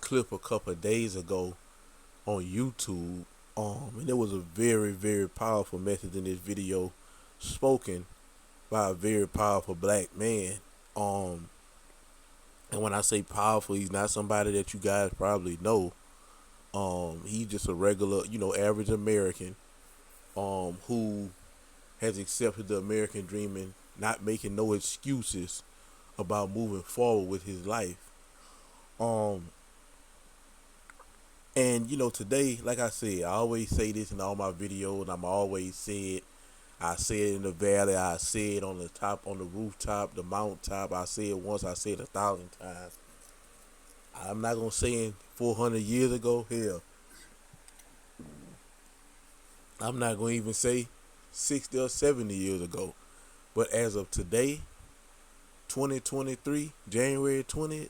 clip a couple of days ago on YouTube, and there was a very, very powerful message in this video, spoken by a very powerful black man. Um, and when I say powerful, he's not somebody that you guys probably know. He's just a regular, average American, who has accepted the American dream and not making no excuses about moving forward with his life. Um, and today, like I said, I always say this in all my videos, and I'm always say it. I say it in the valley. I say it on the top, on the rooftop, the mountaintop. I say it once. I say it 1,000 times. I'm not gonna say it 400 years ago. Hell, I'm not gonna even say 60 or 70 years ago. But as of today, 2023, January 20th,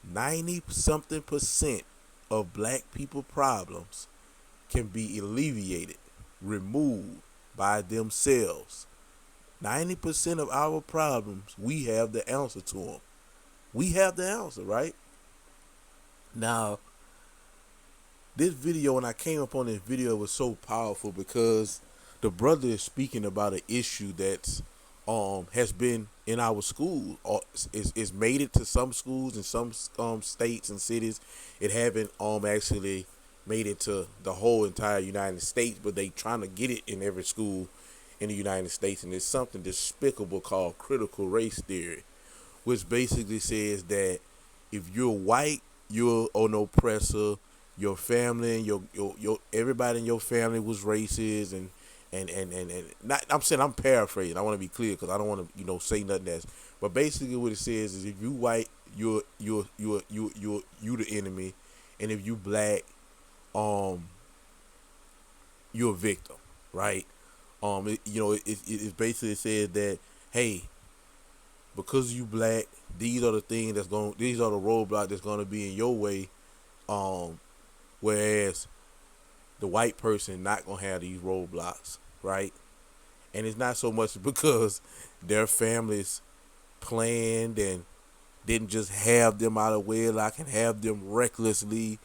90 something percent of black people problems can be alleviated, removed by themselves. 90% of our problems, we have the answer to them. We have the answer, right? Now, this video, when I came up on this video, was so powerful because the brother is speaking about an issue that has been in our schools. It's made it to some schools in some states and cities. It haven't actually made it to the whole entire United States, but they trying to get it in every school in the United States. And it's something despicable called critical race theory, which basically says that if you're white, you're an oppressor. Your family and your everybody in your family was racist, and not, I'm saying, I'm paraphrasing. I want to be clear because I don't want to say nothing else. But basically, what it says is, if you white, you the enemy, and if you black, you're a victim, right? It basically says that, hey, because you black, these are the these are the roadblocks that's gonna be in your way. Whereas the white person not gonna have these roadblocks, right? And it's not so much because their families planned and didn't just have them out of wedlock and have them recklessly.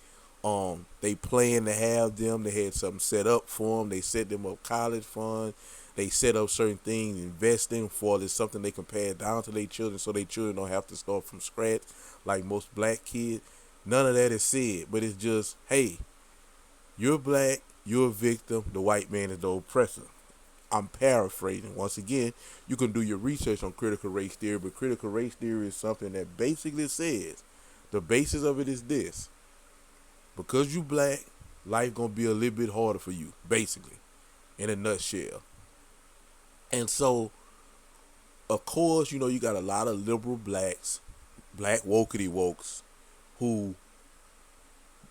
They planned to have them. They had something set up for them. They set them up college funds. They set up certain things, investing for this, something they can pass down to their children, so their children don't have to start from scratch like most black kids. None of that is said, but it's just, hey, you're black, you're a victim, the white man is the oppressor. I'm paraphrasing. Once again, you can do your research on critical race theory, but critical race theory is something that basically says, the basis of it is this: because you black, life gonna be a little bit harder for you, basically, in a nutshell. And so, of course, you got a lot of liberal blacks, black wokety wokes, who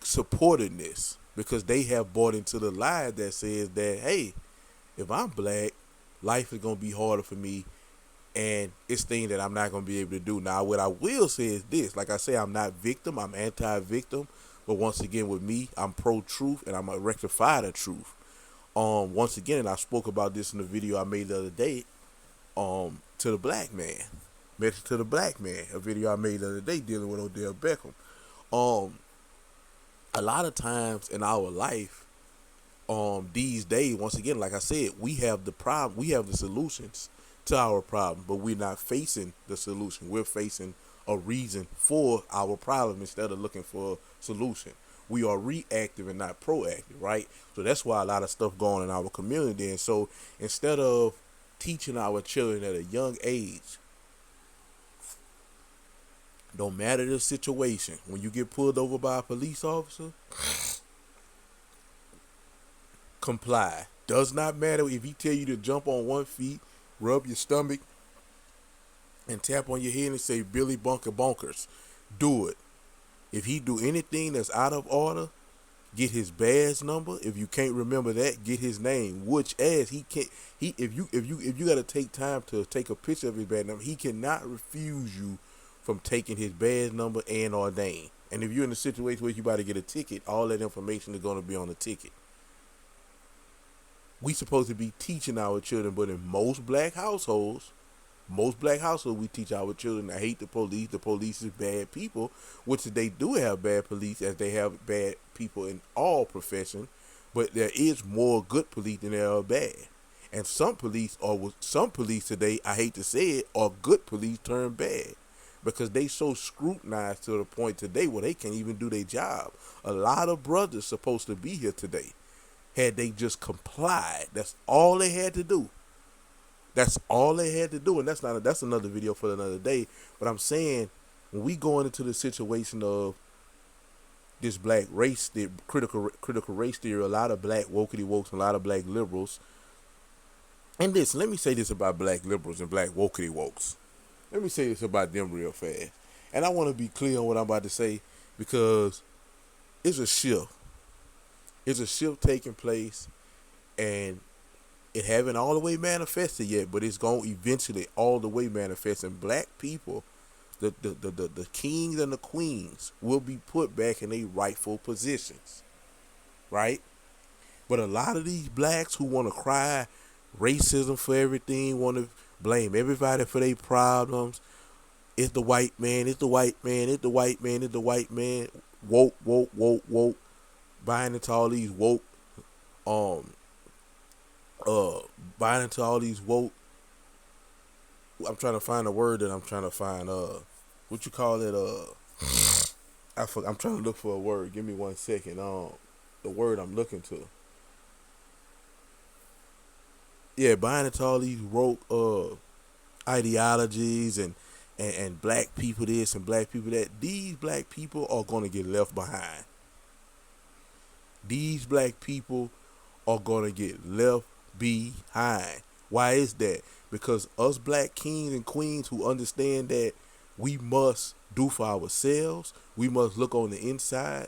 supported this because they have bought into the lie that says that, hey, if I'm black, life is gonna be harder for me, and it's things that I'm not gonna be able to do. Now, what I will say is this: like I say, I'm not victim, I'm anti-victim, but once again, with me, I'm pro-truth, and I'm gonna rectify the truth. Once again, and I spoke about this in the video I made the other day, to the black man, message to the black man, a video I made the other day dealing with Odell Beckham. Um, a lot of times in our life, these days, once again, like I said, we have the problem, we have the solutions to our problem, but we're not facing the solution. We're facing a reason for our problem instead of looking for a solution. We are reactive and not proactive, right? So that's why a lot of stuff going on in our community. And so instead of teaching our children at a young age, don't matter the situation, when you get pulled over by a police officer, comply. Does not matter if he tell you to jump on 1 feet, rub your stomach, and tap on your head and say Billy Bunker Bunkers. Do it. If he do anything that's out of order, get his badge number. If you can't remember that, get his name. Which, as he can't, if you got to take time to take a picture of his badge number, he cannot refuse you from taking his badge number and or name. And if you're in a situation where you about to get a ticket, all that information is going to be on the ticket. We supposed to be teaching our children, but in most black households, Most black households, we teach our children to hate the police. The police is bad people, which they do have bad police, as they have bad people in all professions. But there is more good police than there are bad. And some police today, I hate to say it, are good police turned bad, because they so scrutinized to the point today where they can't even do their job. A lot of brothers supposed to be here today, had they just complied. That's all they had to do. That's all they had to do, and that's another video for another day. But I'm saying, when we going into the situation of this black race, the critical race theory, a lot of black wokey wokes, a lot of black liberals. And let me say this about black liberals and black wokey wokes. Let me say this about them real fast. And I want to be clear on what I'm about to say, because it's a shift. It's a shift taking place, and it haven't all the way manifested yet, but it's going to eventually all the way manifest. And black people, the kings and the queens, will be put back in their rightful positions, right? But a lot of these blacks who want to cry racism for everything, want to blame everybody for their problems. It's the white man, it's the white man, it's the white man, it's the white man. Woke, woke, woke, woke. Buying into all these woke, buying into all these woke. I'm trying to find a word that I'm trying to find. What you call it? I'm trying to look for a word. Give me 1 second. The word I'm looking to. Yeah, buying into all these woke ideologies and black people this and black people that. These black people are gonna get left behind. These black people are gonna get left behind. Why is that? Because us black kings and queens who understand that we must do for ourselves, we must look on the inside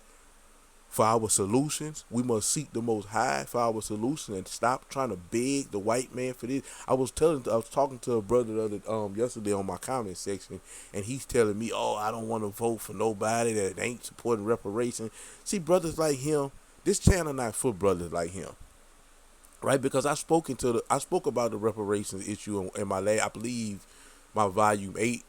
for our solutions, we must seek the Most High for our solution, and stop trying to beg the white man for this. I was talking to a brother yesterday on my comment section, and he's telling me, "Oh, I don't want to vote for nobody that ain't supporting reparations." See, brothers like him, this channel not for brothers like him, right? Because I spoke about the reparations issue in my I believe my volume 8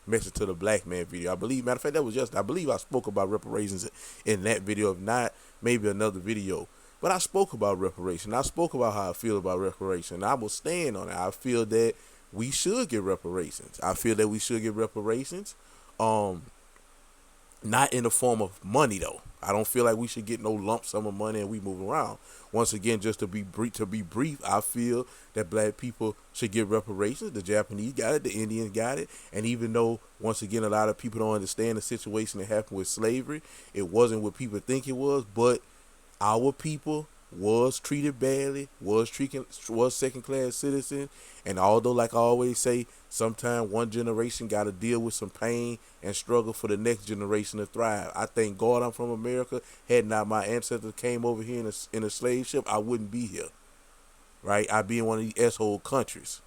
message to the black man video. I believe, matter of fact, I believe I spoke about reparations in that video. If not, maybe another video. But I spoke about reparation. I spoke about how I feel about reparation. I will stand on it. I feel that we should get reparations. Not in the form of money, though. I don't feel like we should get no lump sum of money and we move around. Once again, just to be brief, I feel that black people should get reparations. The Japanese got it, the Indians got it, and even though, once again, a lot of people don't understand the situation that happened with slavery, it wasn't what people think it was, but our people was treated badly, was second-class citizens, and although, like I always say, sometimes one generation got to deal with some pain and struggle for the next generation to thrive. I thank God I'm from America. Had not my ancestors came over here in a slave ship, I wouldn't be here, right? I'd be in one of these S-hole countries.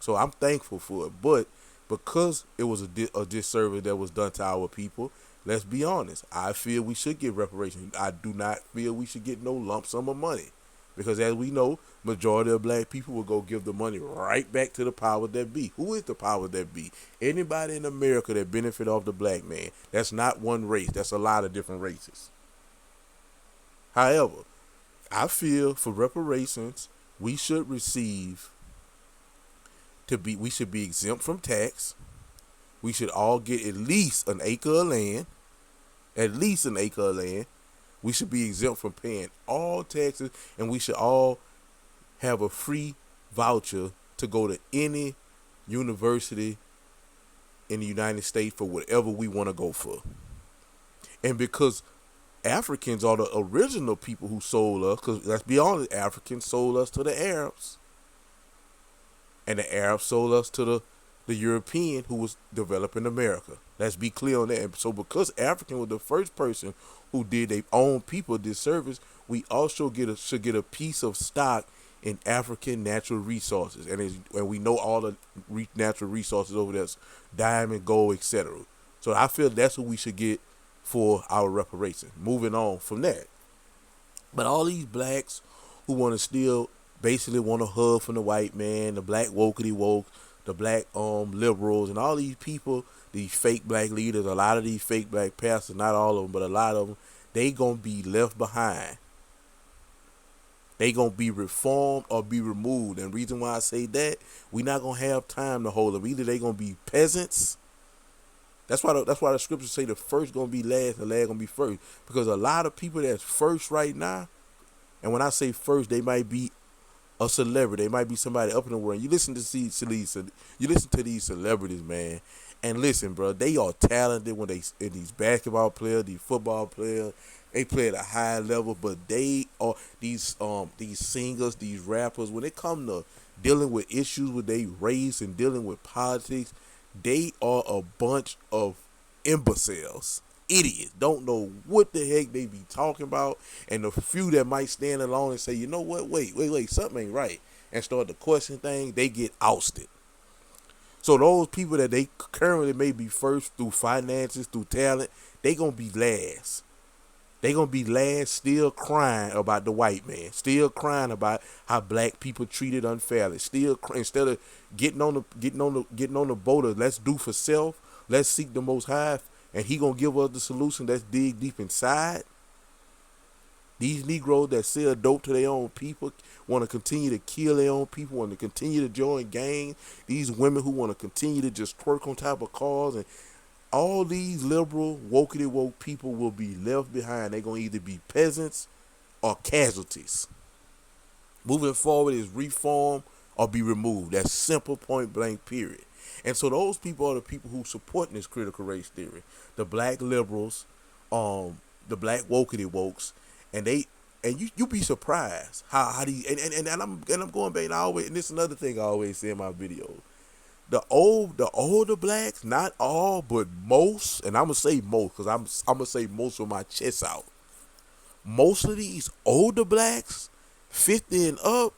So I'm thankful for it, but because it was a disservice that was done to our people, let's be honest, I feel we should get reparations. I do not feel we should get no lump sum of money. Because as we know, majority of black people will go give the money right back to the power that be. Who is the power that be? Anybody in America that benefit off the black man. That's not one race. That's a lot of different races. However, I feel for reparations, we should we should be exempt from tax. We should all get at least an acre of land. We should be exempt from paying all taxes, and we should all have a free voucher to go to any university in the United States for whatever we want to go for. And because Africans are the original people who sold us, because let's be honest, Africans sold us to the Arabs. And the Arabs sold us to the European who was developing America. Let's be clear on that. And so because African was the first person who did their own people this service, we also should get a piece of stock in African natural resources. And we know all the natural resources over there, diamond, gold, etc. So I feel that's what we should get for our reparations. Moving on from that. But all these blacks who want to still basically want to hug from the white man, the black wokey woke, the black liberals and all these people, these fake black leaders, a lot of these fake black pastors, not all of them, but a lot of them, they gonna be left behind. They gonna be reformed or be removed. And the reason why I say that, we not gonna have time to hold them. Either they gonna be peasants. That's why the scriptures say the first gonna be last and the last gonna be first. Because a lot of people that's first right now, and when I say first, they might be a celebrity. They might be somebody up in the world. You listen to these celebrities, man, and listen, bro. They are talented when these basketball players, these football players. They play at a high level, but they are these singers, these rappers. When it come to dealing with issues with their race and dealing with politics, they are a bunch of imbeciles. Idiots, don't know what the heck they be talking about, and the few that might stand alone and say, you know what, wait, something ain't right, and start to question things, they get ousted. So those people that they currently may be first through finances, through talent, they gonna be last. They gonna be last, still crying about the white man, still crying about how black people treated unfairly, still instead of getting on the boat of let's do for self, let's seek the Most High. And he gonna give us the solution. Let's dig deep inside. These Negroes that sell dope to their own people, want to continue to kill their own people, want to continue to join gangs. These women who want to continue to just twerk on top of cars, and all these liberal, woke people will be left behind. They're gonna either be peasants or casualties. Moving forward is reform or be removed. That's simple, point blank, period. And so those people are the people who supporting this critical race theory. The black liberals, the black wokes, and you be surprised how these and I'm going back, and this is another thing I always say in my videos. The older blacks, not all, but most, and I'm gonna say most because I'm gonna say most with my chest out. Most of these older blacks, 50 and up,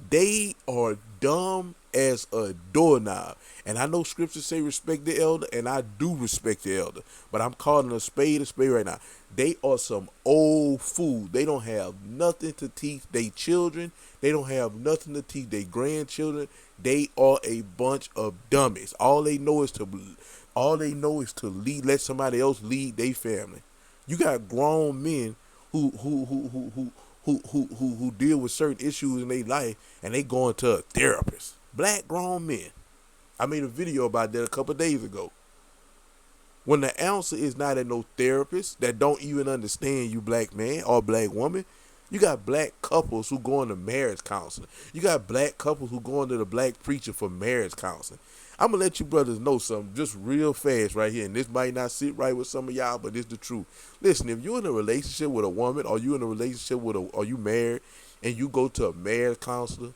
they are dumb as a doorknob. And I know scriptures say respect the elder, and I do respect the elder. But I'm calling a spade right now. They are some old fools. They don't have nothing to teach their children. They don't have nothing to teach their grandchildren. They are a bunch of dummies. All they know is to lead, let somebody else lead their family. You got grown men who deal with certain issues in their life, and they going to a therapist. Black grown men. I made a video about that a couple of days ago. When the answer is not at no therapist that don't even understand you, black man or black woman, you got black couples who going to marriage counseling. You got black couples who going to the black preacher for marriage counseling. I'm going to let you brothers know something just real fast right here. And this might not sit right with some of y'all, but it's the truth. Listen, if you're in a relationship with a woman, or you in a relationship or you married, and you go to a marriage counselor,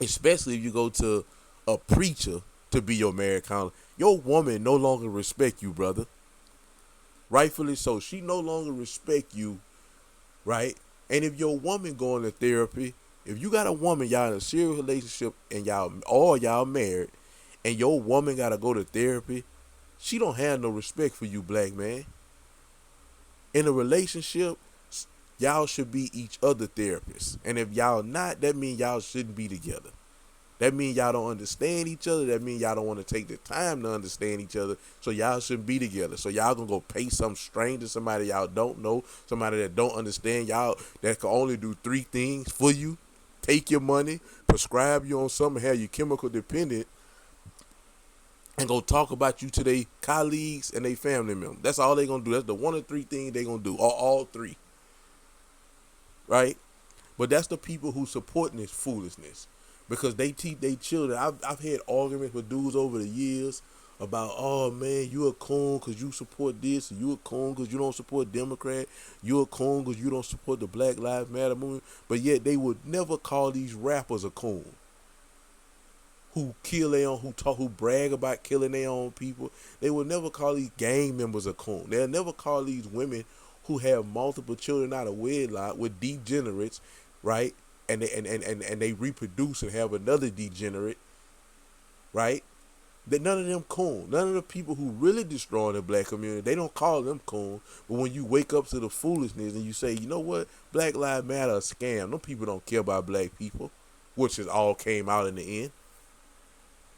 especially if you go to a preacher to be your marriage counselor, your woman no longer respect you, brother. Rightfully so. She no longer respect you, right? And if your woman going to therapy, if you got a woman, y'all in a serious relationship, and y'all married, and your woman got to go to therapy, she don't have no respect for you, black man. In a relationship, y'all should be each other therapists. And if y'all not, that means y'all shouldn't be together. That means y'all don't understand each other. That means y'all don't want to take the time to understand each other. So y'all shouldn't be together. So y'all gonna go pay some stranger, somebody y'all don't know, somebody that don't understand y'all, that can only do 3 things for you: take your money, prescribe you on something, have you chemical dependent, and go talk about you to their colleagues and their family members. That's all they gonna do. That's the 1 or 3 things they gonna do, or all 3. Right? But that's the people who supporting this foolishness. Because they teach their children. I've had arguments with dudes over the years about, oh man, you a coon because you support this, and you a coon because you don't support Democrat, you a coon because you don't support the Black Lives Matter movement. But yet they would never call these rappers a coon who kill their own, who brag about killing their own people. They would never call these gang members a coon. They'll never call these women who have multiple children out of wedlock with degenerates, right? And they reproduce and have another degenerate, right? That none of them coon. None of the people who really destroy the black community, they don't call them coon. But when you wake up to the foolishness and you say, you know what, Black Lives Matter a scam. Them people don't care about black people, which is all came out in the end.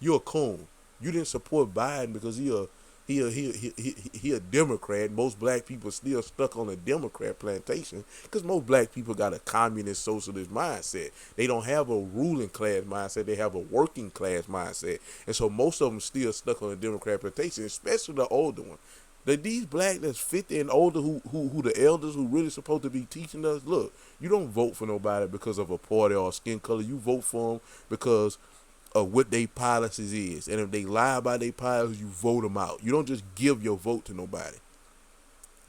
You're a coon. You didn't support Biden because he a Democrat. Most black people still stuck on a Democrat plantation because most black people got a communist socialist mindset. They don't have a ruling class mindset. They have a working class mindset, and so most of them still stuck on a Democrat plantation, especially the older one. These black that's 50 and older who the elders who really supposed to be teaching us, look, you don't vote for nobody because of a party or skin color. You vote for them because of what their policies is. And if they lie about their policies, you vote them out. You don't just give your vote to nobody.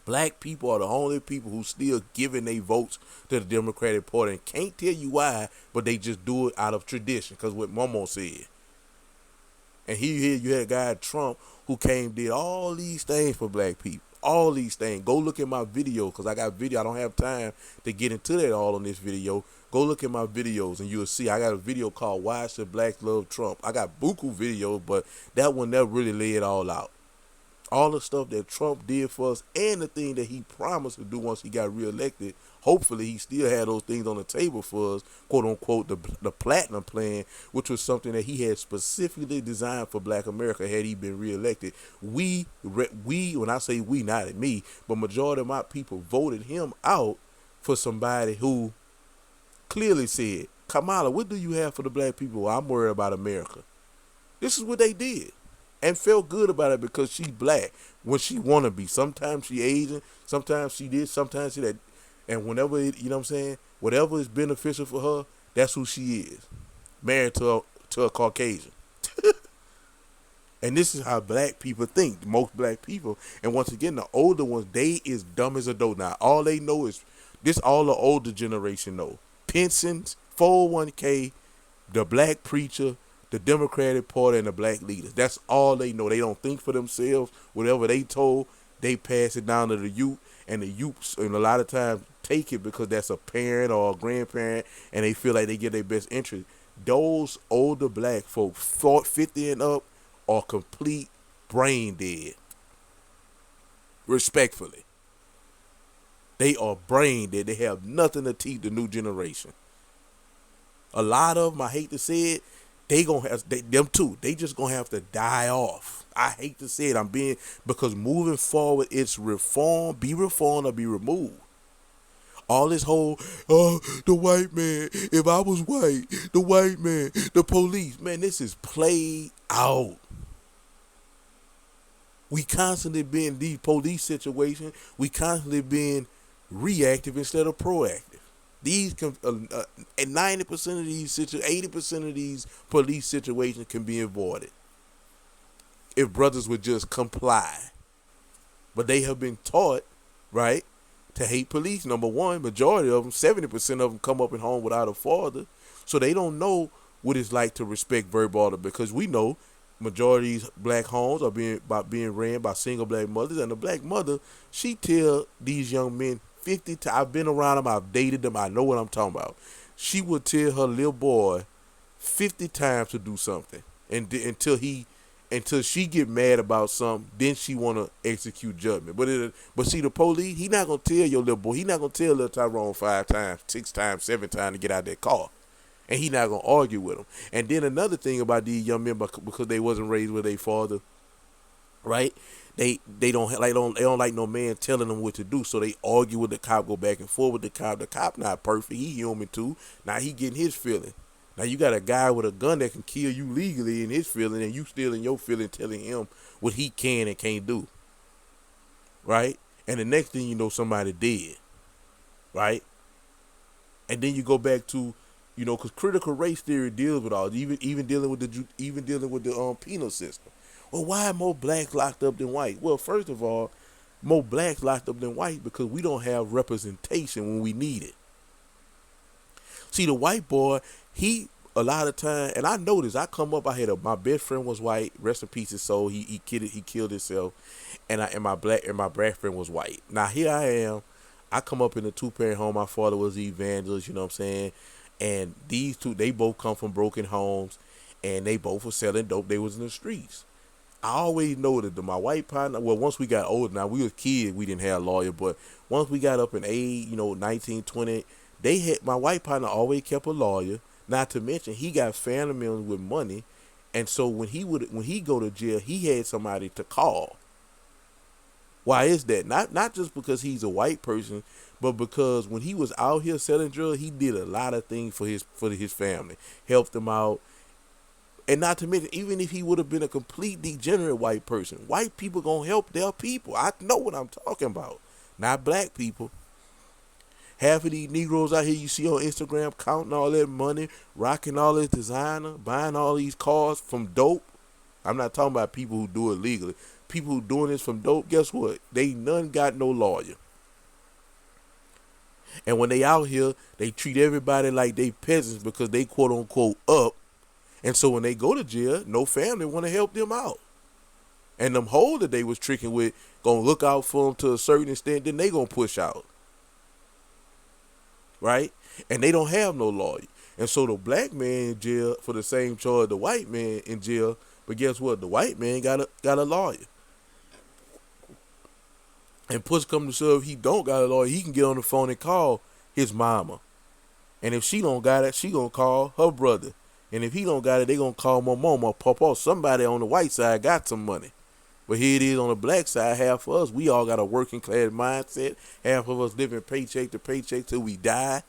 Black people are the only people who still giving their votes to the Democratic Party and can't tell you why, but they just do it out of tradition because what Momo said. And here you had a guy, Trump, who came did all these things for black people. All these things. Go look at my video because I got video. I don't have time to get into that all on this video. Go look at my videos and you'll see I got a video called Why Should Blacks Love Trump. I got buku videos, but that one never really lay it all out. All the stuff that Trump did for us and the thing that he promised to do once he got reelected, hopefully he still had those things on the table for us, quote unquote, the platinum plan, which was something that he had specifically designed for black America had he been reelected. We, when I say we, not me, but majority of my people voted him out for somebody who clearly said, Kamala, what do you have for the black people? Well, I'm worried about America. This is what they did. And felt good about it because she's black when she want to be. Sometimes she Asian, sometimes she this, sometimes she that. And whenever, you know what I'm saying, whatever is beneficial for her, that's who she is. Married to a Caucasian. And this is how black people think, most black people. And once again, the older ones, they is dumb as a dough. Now, all they know is, this all the older generation know. Pensions, 401k, the black preacher, the Democratic Party, and the black leaders. That's all they know. They don't think for themselves. Whatever they told, they pass it down to the youth, and the youths, and a lot of times, take it because that's a parent or a grandparent, and they feel like they get their best interest. Those older black folks, 50 and up, are complete brain dead. Respectfully. They are brain dead. They have nothing to teach the new generation. A lot of them, I hate to say it, they gonna have them too. They just gonna have to die off. I hate to say it. Because moving forward, it's reform, be reformed or be removed. All this whole, the white man, if I was white, the white man, the police, man, this is played out. We constantly being these police situations. We constantly being reactive instead of proactive. These and 90% of these 80% of these police situations can be avoided if brothers would just comply. But they have been taught, right, to hate police. Number one, majority of them, 70% of them come up in home without a father, so they don't know what it's like to respect verbal order. Because we know majority of these black homes are being ran by single black mothers, and the black mother, she tell these young men 50 times, I've been around them, I've dated them, I know what I'm talking about. She would tell her little boy 50 times to do something, and until she get mad about something, then she want to execute judgment. But see, the police, he not gonna tell your little boy, he not gonna tell little Tyrone 5 times, 6 times, 7 times to get out that car, and he not gonna argue with him. And then another thing about these young men, because they wasn't raised with their father, right? They don't like no man telling them what to do, so they argue with the cop, go back and forth with the cop. The cop not perfect, he human too. Now he getting his feeling. Now you got a guy with a gun that can kill you legally in his feeling, and you still in your feeling telling him what he can and can't do, right? And the next thing you know, somebody dead, right? And then you go back to, because critical race theory deals with all, even dealing with the penal system. Well, why are more blacks locked up than white? Well, first of all, more blacks locked up than white because we don't have representation when we need it. See, the white boy, he a lot of time, and I noticed, I come up, my best friend was white, rest in peace his soul. He killed himself, and my black friend was white. Now here I am, I come up in a 2-parent home. My father was the evangelist, you know what I'm saying? And these two, they both come from broken homes, and they both were selling dope. They was in the streets. I always noted that my white partner, well, once we got older, now we was kids, we didn't have a lawyer, but once we got up in age, 19, 20, my white partner always kept a lawyer, not to mention he got family members with money, And so when he go to jail, he had somebody to call. Why is that? Not just because he's a white person, but because when he was out here selling drugs, he did a lot of things for his family, helped them out. And not to mention, even if he would have been a complete degenerate white person, white people gonna help their people. I know what I'm talking about. Not black people. Half of these Negroes out here you see on Instagram counting all that money, rocking all this designer, buying all these cars from dope. I'm not talking about people who do it legally. People who doing this from dope, guess what? They none got no lawyer. And when they out here, they treat everybody like they peasants because they quote unquote up. And so when they go to jail, no family want to help them out. And them hoes that they was tricking with gonna look out for them to a certain extent, then they gonna push out. Right? And they don't have no lawyer. And so the black man in jail for the same charge the white man in jail, but guess what? The white man got a lawyer. And push come to shove, he don't got a lawyer, he can get on the phone and call his mama. And if she don't got it, she gonna call her brother. And if he don't got it, they gonna call my mama or papa. Somebody on the white side got some money. But here it is on the black side, half of us, we all got a working class mindset. Half of us living paycheck to paycheck till we die.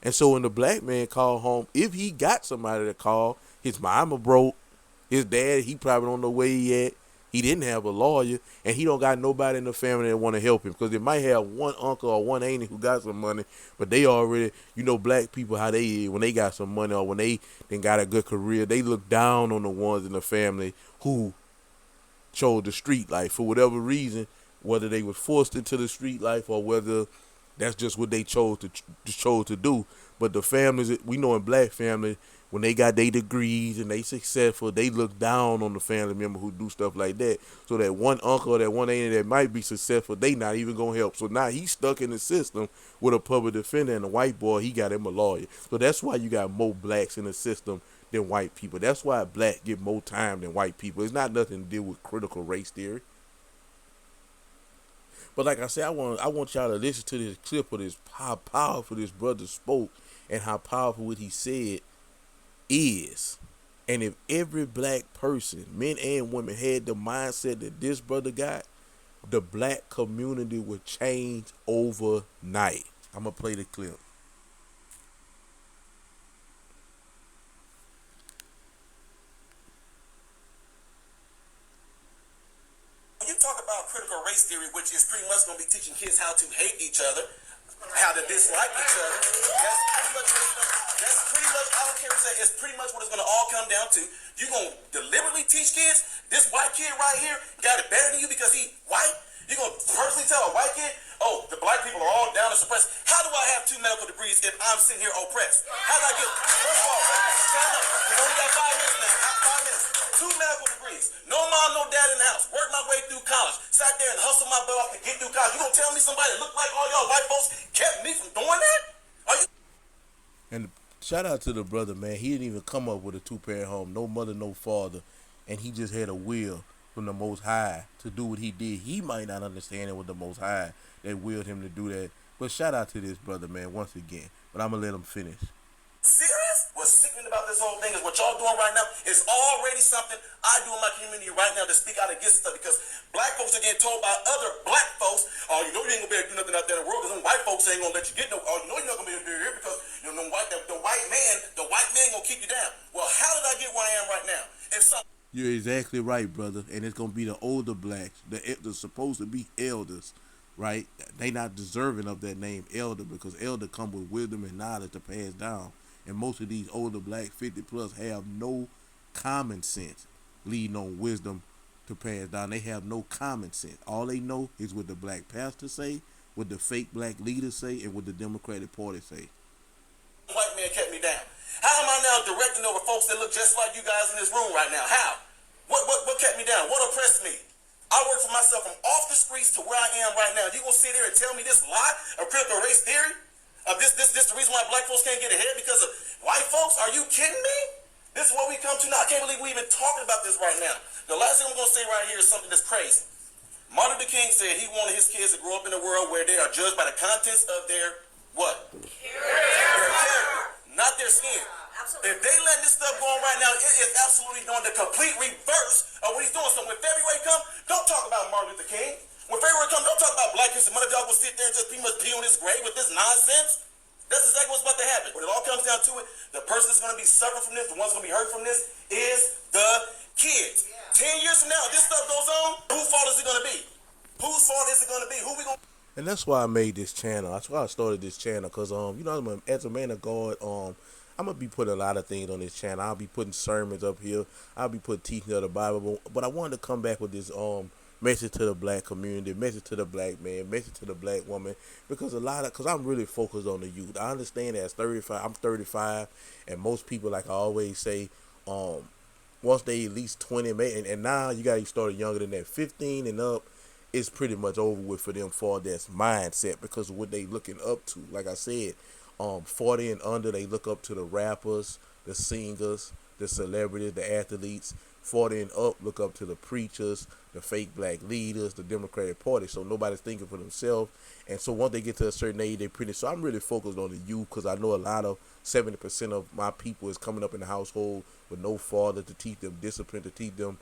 And so when the black man call home, if he got somebody to call, his mama broke, his dad, he probably don't know where he at. He didn't have a lawyer, and he don't got nobody in the family that want to help him. Because they might have one uncle or one auntie who got some money, but they already, black people, how they is, when they got some money or when they then got a good career, they look down on the ones in the family who chose the street life for whatever reason, whether they was forced into the street life or whether that's just what they chose to do. But the families, we know in black families, when they got their degrees and they successful, they look down on the family member who do stuff like that. So that one uncle or that one auntie that might be successful, they not even gonna help. So now he's stuck in the system with a public defender, and a white boy, he got him a lawyer. So that's why you got more blacks in the system than white people. That's why black get more time than white people. It's not nothing to do with critical race theory. But like I said, I want y'all to listen to this clip of this, how powerful this brother spoke and how powerful what he said is. And if every black person, men and women, had the mindset that this brother got, the black community would change overnight. I'm going to play the clip. You talk about critical race theory, which is pretty much going to be teaching kids how to hate each other, how to dislike each other. That's pretty much, I don't care what you say, it's pretty much what it's going to all come down to. You're going to deliberately teach kids, this white kid right here got it better than you because he white? You're going to personally tell a white kid, oh, the black people are all down and suppressed. How do I have 2 medical degrees if I'm sitting here oppressed? How do I get, first of all, stand up. We only got 5 minutes now, 5 minutes. 2 medical degrees. No mom, no dad in the house. Worked my way through college. Sat there and hustled my butt off to get through college. You gonna tell me somebody that looked like all y'all white folks kept me from doing that? Are you? And shout out to the brother, man. He didn't even come up with a 2-parent home. No mother, no father. And he just had a will from the Most High to do what he did. He might not understand it with the Most High that willed him to do that. But shout out to this brother, man, once again. But I'm going to let him finish. Serious? What's sickening about this whole thing is what y'all doing right now is already something I do in my community right now to speak out against stuff, because black folks are getting told by other black folks, oh, you know you ain't gonna be able to do nothing out there in the world because them white folks ain't gonna let you get no, oh, you know you're not gonna be able to do it here because the white man gonna keep you down. Well, how did I get where I am right now? You're exactly right, brother. And it's gonna be the older blacks, the supposed to be elders, right? They not deserving of that name elder, because elder come with wisdom and knowledge to pass down. And most of these older black 50 plus have no common sense leading on wisdom to pass down. They have no common sense. All they know is what the black pastors say, what the fake black leaders say, and what the Democratic Party say. White man kept me down. How am I now directing over folks that look just like you guys in this room right now? How? What kept me down? What oppressed me? I work for myself from off the streets to where I am right now. You gonna sit here and tell me this lie of critical race theory? This the reason why black folks can't get ahead because of white folks? Are you kidding me? This is what we come to now. I can't believe we even talking about this right now. The last thing I'm going to say right here is something that's crazy. Martin Luther King said he wanted his kids to grow up in a world where they are judged by the contents of their what? Their character, not their skin. If they letting this stuff go on right now, it is absolutely doing the complete reverse of what he's doing. So when February comes, don't talk about Martin Luther King. When February comes, don't talk about Black History Month. Y'all will sit there and just pretty much pee on his grave with this nonsense. That's exactly what's about to happen. When it all comes down to it, the person that's going to be suffering from this, the one's going to be hurt from this, is the kids. 10 years from now, if this stuff goes on, whose fault is it going to be? Whose fault is it going to be? Who we going to... And that's why I made this channel. That's why I started this channel. Because, as a man of God, I'm going to be putting a lot of things on this channel. I'll be putting sermons up here. I'll be putting teaching of the Bible. But I wanted to come back with this message to the black community, message to the black man, message to the black woman. Because I'm really focused on the youth. I understand that I'm 35. And most people, like I always say, once they at least 20, and now you got to start younger than that, 15 and up, it's pretty much over with for them for their mindset because of what they looking up to. Like I said, 40 and under, they look up to the rappers, the singers, the celebrities, the athletes. 40 and up, look up to the preachers, the fake black leaders, the Democratic Party. So nobody's thinking for themselves. And so once they get to a certain age, so I'm really focused on the youth because I know a lot of 70% of my people is coming up in the household with no father to teach them discipline, to teach them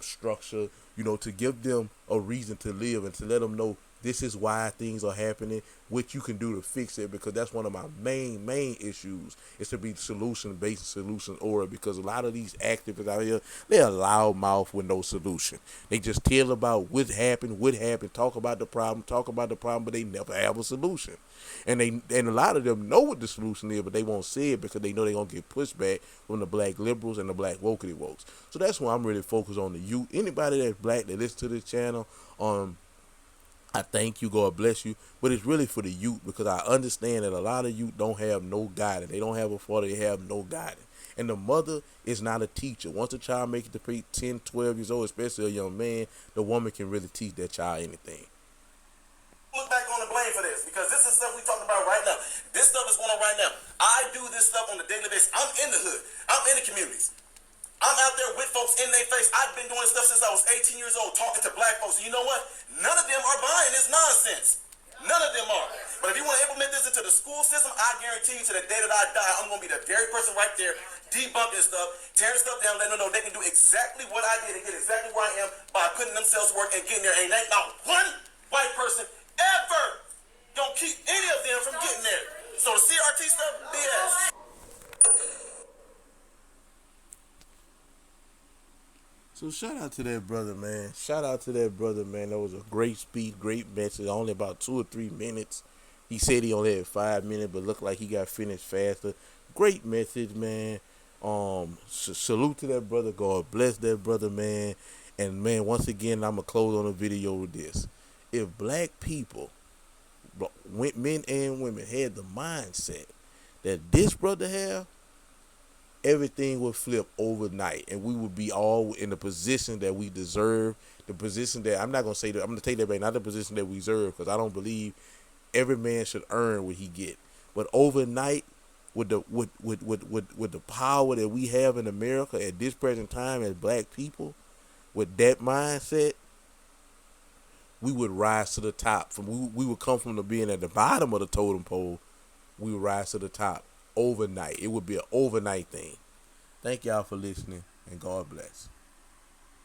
structure, to give them a reason to live and to let them know this is why things are happening, what you can do to fix it, because that's one of my main issues is to be solution-based, solution-oriented, because a lot of these activists out here, they're a loud mouth with no solution. They just tell about what happened, talk about the problem, but they never have a solution. And a lot of them know what the solution is, but they won't say it because they know they're going to get pushback from the black liberals and the black wokey wokes. So that's why I'm really focused on the youth. Anybody that's black that listens to this channel, I thank you, God bless you, but it's really for the youth because I understand that a lot of youth don't have no guidance. They don't have a father, they have no guidance. And the mother is not a teacher. Once a child makes it to 10, 12 years old, especially a young man, the woman can really teach that child anything. Look back on the blame for this because this is stuff we talking about right now. This stuff is going on right now. I do this stuff on a daily basis. I'm in the hood. I'm in the communities. I'm out there with folks in their face. I've been doing stuff since I was 18 years old, talking to black folks. And you know what? None of them are buying this nonsense. None of them are. But if you want to implement this into the school system, I guarantee you to the day that I die, I'm going to be the very person right there debunking stuff, tearing stuff down, letting them know they can do exactly what I did and get exactly where I am by putting themselves to work and getting there. And ain't not one white person ever going to keep any of them from getting there. So the CRT stuff, BS. So shout out to that brother, man. That was a great speech, great message. Only about 2 or 3 minutes. He said he only had 5 minutes, but looked like he got finished faster. Great message, man. Salute to that brother. God bless that brother, man. And man, once again, I'm gonna close on a video with this. If black people, men and women, had the mindset that this brother have, everything would flip overnight and we would be all in the position that we deserve, the position that I'm not going to say that I'm going to take that back, not the position that we deserve, because I don't believe every man should earn what he get. But overnight, with the power that we have in America at this present time as black people, with that mindset, we would rise to the top. We would come from being at the bottom of the totem pole, we would rise to the top overnight. It would be an overnight thing. Thank y'all for listening, and God bless.